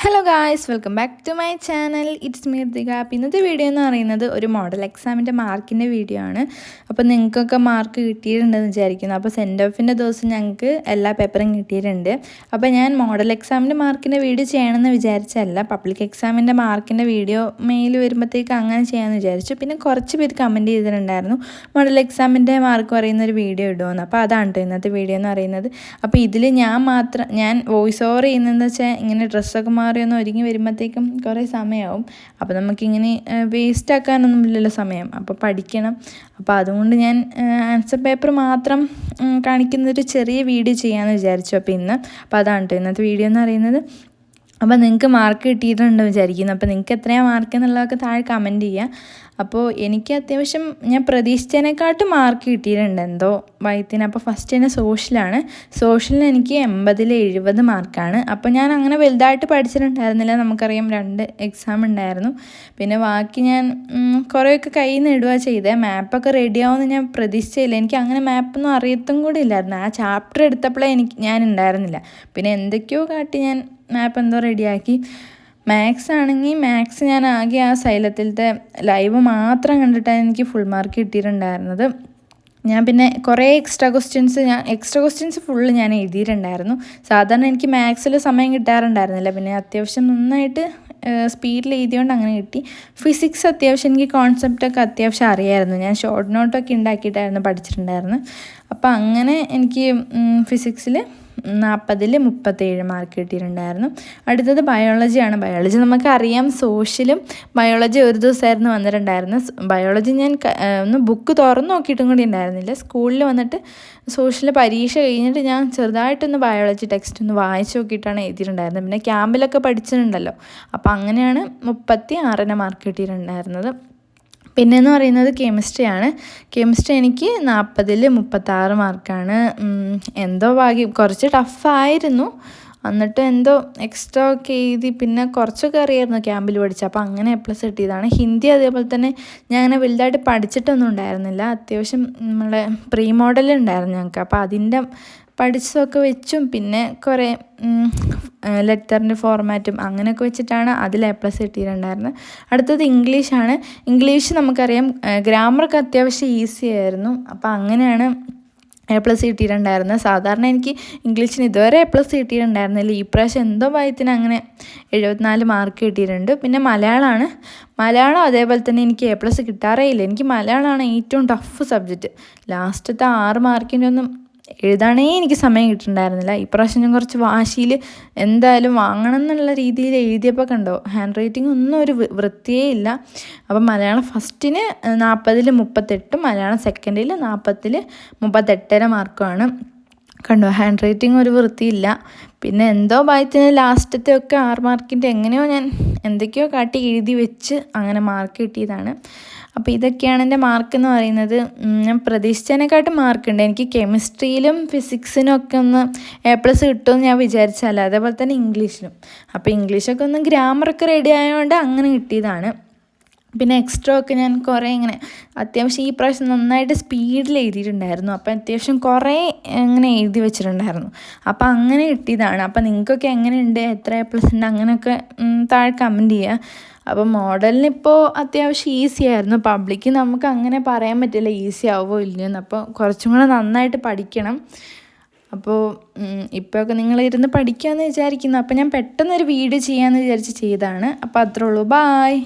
Hello guys, welcome back to my channel. It's me Ritika. അപ്പോൾ ഇന്നത്തെ video എന്ന് പറയുന്നത് ഒരു മോഡൽ എക്സാമിൻ്റെ മാർക്കിൻ്റെ വീഡിയോ ആണ്. അപ്പോൾ നിങ്ങൾക്കൊക്കെ മാർക്ക് കിട്ടിയിട്ടുണ്ടെന്ന് വിചാരിക്കുന്നു. അപ്പോൾ സെൻഡ് ഓഫിൻ്റെ ദിവസം ഞങ്ങൾക്ക് എല്ലാ പേപ്പറും കിട്ടിയിട്ടുണ്ട്. അപ്പോൾ ഞാൻ മോഡൽ എക്സാമിൻ്റെ മാർക്കിൻ്റെ വീഡിയോ ചെയ്യണമെന്ന് വിചാരിച്ചല്ല, പബ്ലിക് എക്സാമിൻ്റെ മാർക്കിൻ്റെ വീഡിയോ മെയിൽ വരുമ്പോഴത്തേക്ക് അങ്ങനെ ചെയ്യാമെന്ന് വിചാരിച്ചു. പിന്നെ കുറച്ച് പേര് കമൻറ്റ് ചെയ്തിട്ടുണ്ടായിരുന്നു മോഡൽ എക്സാമിൻ്റെ മാർക്ക് പറയുന്ന ഒരു വീഡിയോ ഇടുമെന്ന്. അപ്പോൾ അതാണ് കേട്ടോ ഇന്നത്തെ വീഡിയോ എന്ന് പറയുന്നത്. അപ്പോൾ ഇതിൽ ഞാൻ വോയിസ് ഓവർ ചെയ്യുന്നതെന്ന് വെച്ചാൽ ഇങ്ങനെ ഡ്രസ്സൊക്കെ മാറിയൊന്ന് ഒരുങ്ങി വരുമ്പോഴത്തേക്കും കുറേ സമയമാവും. അപ്പോൾ നമുക്കിങ്ങനെ വേസ്റ്റ് ആക്കാനൊന്നുമില്ലല്ലോ സമയം, അപ്പോൾ പഠിക്കണം. അപ്പോൾ അതുകൊണ്ട് ഞാൻ ആൻസർ പേപ്പർ മാത്രം കാണിക്കുന്നൊരു ചെറിയ വീഡിയോ ചെയ്യാമെന്ന് വിചാരിച്ചു. അപ്പോൾ അതാണ് കേട്ടോ ഇന്നത്തെ വീഡിയോ എന്ന് പറയുന്നത്. അപ്പോൾ നിങ്ങൾക്ക് മാർക്ക് കിട്ടിയിട്ടുണ്ടെന്ന് വിചാരിക്കുന്നു. അപ്പോൾ നിങ്ങൾക്ക് എത്രയാണ് മാർക്ക് എന്നുള്ളതൊക്കെ താഴെ കമൻറ്റ് ചെയ്യുക. അപ്പോൾ എനിക്ക് അത്യാവശ്യം ഞാൻ പ്രതീക്ഷിച്ചതിനെക്കാട്ടും മാർക്ക് കിട്ടിയിട്ടുണ്ട് എന്തോ വയത്തിന്. അപ്പോൾ ഫസ്റ്റ് തന്നെ സോഷ്യലിന് എനിക്ക് 80-70 മാർക്കാണ്. അപ്പോൾ ഞാൻ അങ്ങനെ വലുതായിട്ട് പഠിച്ചിട്ടുണ്ടായിരുന്നില്ല. നമുക്കറിയാം 2 എക്സാം ഉണ്ടായിരുന്നു. പിന്നെ ബാക്കി ഞാൻ കുറേയൊക്കെ കയ്യിൽ നിന്ന് ഇടുക ചെയ്തത്. മാപ്പൊക്കെ റെഡിയാവുമെന്ന് ഞാൻ പ്രതീക്ഷിച്ചില്ല. എനിക്ക് അങ്ങനെ മാപ്പൊന്നും അറിയത്തും കൂടി ഇല്ലായിരുന്നു. ആ ചാപ്റ്റർ എടുത്തപ്പോഴേ ഞാൻ ഉണ്ടായിരുന്നില്ല. പിന്നെ എന്തൊക്കെയോ കാട്ടി ഞാൻ മാപ്പ് എന്തോ റെഡിയാക്കി. മാത്സ് ഞാൻ ആകെ ആ സൈലത്തിലത്തെ ലൈവ് മാത്രം കണ്ടിട്ടാണ് എനിക്ക് ഫുൾ മാർക്ക് കിട്ടിയിട്ടുണ്ടായിരുന്നത്. ഞാൻ പിന്നെ കുറേ എക്സ്ട്രാ ക്വസ്റ്റ്യൻസ് ഫുള്ള് ഞാൻ എഴുതിയിട്ടുണ്ടായിരുന്നു. സാധാരണ എനിക്ക് മാത്സിൽ സമയം കിട്ടാറുണ്ടായിരുന്നില്ല. പിന്നെ അത്യാവശ്യം നന്നായിട്ട് സ്പീഡിൽ എഴുതിയോണ്ട് അങ്ങനെ കിട്ടി. ഫിസിക്സ് അത്യാവശ്യം എനിക്ക് കോൺസെപ്റ്റൊക്കെ അത്യാവശ്യം അറിയാമായിരുന്നു. ഞാൻ ഷോർട്ട് നോട്ടൊക്കെ ഉണ്ടാക്കിയിട്ടായിരുന്നു പഠിച്ചിട്ടുണ്ടായിരുന്നു. അപ്പോൾ അങ്ങനെ എനിക്ക് ഫിസിക്സിൽ 40-37 മാർക്ക് കിട്ടിയിട്ടുണ്ടായിരുന്നു. അടുത്തത് ബയോളജിയാണ്. ബയോളജി നമുക്കറിയാം, സോഷ്യലും ബയോളജി ഒരു ദിവസമായിരുന്നു വന്നിട്ടുണ്ടായിരുന്നു. ബയോളജി ഞാൻ ഒന്ന് ബുക്ക് തുറന്ന് നോക്കിയിട്ടും കൂടി ഉണ്ടായിരുന്നില്ല. സ്കൂളിൽ വന്നിട്ട് സോഷ്യൽ പരീക്ഷ കഴിഞ്ഞിട്ട് ഞാൻ ചെറുതായിട്ടൊന്ന് ബയോളജി ടെക്സ്റ്റ് ഒന്ന് വായിച്ച് നോക്കിയിട്ടാണ് എഴുതിയിട്ടുണ്ടായിരുന്നത്. പിന്നെ ക്യാമ്പിലൊക്കെ പഠിച്ചിട്ടുണ്ടല്ലോ. അപ്പോൾ അങ്ങനെയാണ് 36 മാർക്ക് കിട്ടിയിട്ടുണ്ടായിരുന്നത്. പിന്നെയെന്ന് പറയുന്നത് കെമിസ്ട്രി എനിക്ക് 40-36 മാർക്കാണ്. എന്തോ ഭാഗ്യം, കുറച്ച് ടഫായിരുന്നു. എന്നിട്ട് എന്തോ എക്സ്ട്രാ ഒക്കെ എഴുതി. പിന്നെ കുറച്ചൊക്കെ അറിയായിരുന്നു ക്യാമ്പിൽ പഠിച്ചത്. അപ്പോൾ അങ്ങനെ A+ കിട്ടിയതാണ്. ഹിന്ദി അതേപോലെ തന്നെ ഞാൻ അങ്ങനെ വലുതായിട്ട് പഠിച്ചിട്ടൊന്നും ഉണ്ടായിരുന്നില്ല. അത്യാവശ്യം നമ്മളെ പ്രീ മോഡൽ ഉണ്ടായിരുന്നു ഞങ്ങൾക്ക്. അപ്പോൾ അതിൻ്റെ പഠിച്ചതൊക്കെ വെച്ചും പിന്നെ കുറേ ലെറ്ററിൻ്റെ ഫോർമാറ്റും അങ്ങനെയൊക്കെ വെച്ചിട്ടാണ് അതിൽ A+ കിട്ടിയിട്ടുണ്ടായിരുന്നത്. അടുത്തത് ഇംഗ്ലീഷാണ്. ഇംഗ്ലീഷ് നമുക്കറിയാം ഗ്രാമറൊക്കെ അത്യാവശ്യം ഈസി ആയിരുന്നു. അപ്പോൾ അങ്ങനെയാണ് A+ കിട്ടിയിട്ടുണ്ടായിരുന്നത്. സാധാരണ എനിക്ക് ഇംഗ്ലീഷിന് ഇതുവരെ A+ കിട്ടിയിട്ടുണ്ടായിരുന്നില്ല. ഈ പ്രാവശ്യം എന്തോ ഭാഗ്യത്തിന് അങ്ങനെ 74 മാർക്ക് കിട്ടിയിട്ടുണ്ട്. പിന്നെ മലയാളം അതേപോലെ തന്നെ എനിക്ക് A+ കിട്ടാറേ ഇല്ല. എനിക്ക് മലയാളമാണ് ഏറ്റവും ടഫ് സബ്ജക്റ്റ്. ലാസ്റ്റത്തെ 6 മാർക്കിൻ്റെ ഒന്നും എഴുതാനേ എനിക്ക് സമയം കിട്ടുന്നുണ്ടായിരുന്നില്ല. ഇപ്രാവശ്യം ഞാൻ കുറച്ച് വാശിയിൽ എന്തായാലും വാങ്ങണം എന്നുള്ള രീതിയിൽ എഴുതിയപ്പോൾ കണ്ടോ, ഹാൻഡ് റൈറ്റിംഗ് ഒന്നും ഒരു വൃത്തിയേ ഇല്ല. അപ്പം മലയാളം ഫസ്റ്റിന് 40-38, മലയാളം സെക്കൻഡിൽ 40-38 മാർക്കുമാണ്. കണ്ടോ, ഹാൻഡ് റൈറ്റിംഗ് ഒരു വൃത്തിയില്ല. പിന്നെ എന്തോ ഭാഗ്യത്തിന് ലാസ്റ്റത്തെ ഒക്കെ 6 മാർക്കിൻ്റെ എങ്ങനെയോ ഞാൻ എന്തൊക്കെയോ കാട്ടി എഴുതി വെച്ച് അങ്ങനെ മാർക്ക് കിട്ടിയതാണ്. അപ്പോൾ ഇതൊക്കെയാണ് എൻ്റെ മാർക്ക് എന്ന് പറയുന്നത്. ഞാൻ പ്രതീക്ഷിച്ചതിനെക്കാട്ടും മാർക്കുണ്ട്. എനിക്ക് കെമിസ്ട്രിയിലും ഫിസിക്സിനും ഒക്കെ ഒന്ന് A+ കിട്ടുമെന്ന് ഞാൻ വിചാരിച്ചല്ല. അതേപോലെ തന്നെ ഇംഗ്ലീഷിലും. അപ്പോൾ ഇംഗ്ലീഷൊക്കെ ഒന്ന് ഗ്രാമറൊക്കെ റെഡി ആയതുകൊണ്ട് അങ്ങനെ കിട്ടിയതാണ്. പിന്നെ എക്സ്ട്രാ ഒക്കെ ഞാൻ കുറേ ഇങ്ങനെ അത്യാവശ്യം ഈ പ്രാവശ്യം നന്നായിട്ട് സ്പീഡിൽ എഴുതിയിട്ടുണ്ടായിരുന്നു. അപ്പോൾ അത്യാവശ്യം കുറേ ഇങ്ങനെ എഴുതി വെച്ചിട്ടുണ്ടായിരുന്നു. അപ്പോൾ അങ്ങനെ കിട്ടിയതാണ്. അപ്പോൾ നിങ്ങൾക്കൊക്കെ എങ്ങനെയുണ്ട്, എത്ര A+ ഉണ്ട്, അങ്ങനെയൊക്കെ താഴെ കമൻറ്റ് ചെയ്യുക. അപ്പോൾ മോഡലിനിപ്പോൾ അത്യാവശ്യം ഈസി ആയിരുന്നു. പബ്ലിക്ക് നമുക്ക് അങ്ങനെ പറയാൻ പറ്റില്ല ഈസി ആവുമോ ഇല്ലയെന്ന്. അപ്പോൾ കുറച്ചും കൂടെ നന്നായിട്ട് പഠിക്കണം. അപ്പോൾ ഇപ്പോഴൊക്കെ നിങ്ങളിരുന്ന് പഠിക്കാമെന്ന് വിചാരിക്കുന്നു. അപ്പോൾ ഞാൻ പെട്ടെന്നൊരു വീഡിയോ ചെയ്യാമെന്ന് വിചാരിച്ച് ചെയ്തതാണ്. അപ്പോൾ അത്രേ ഉള്ളൂ. ബായ്.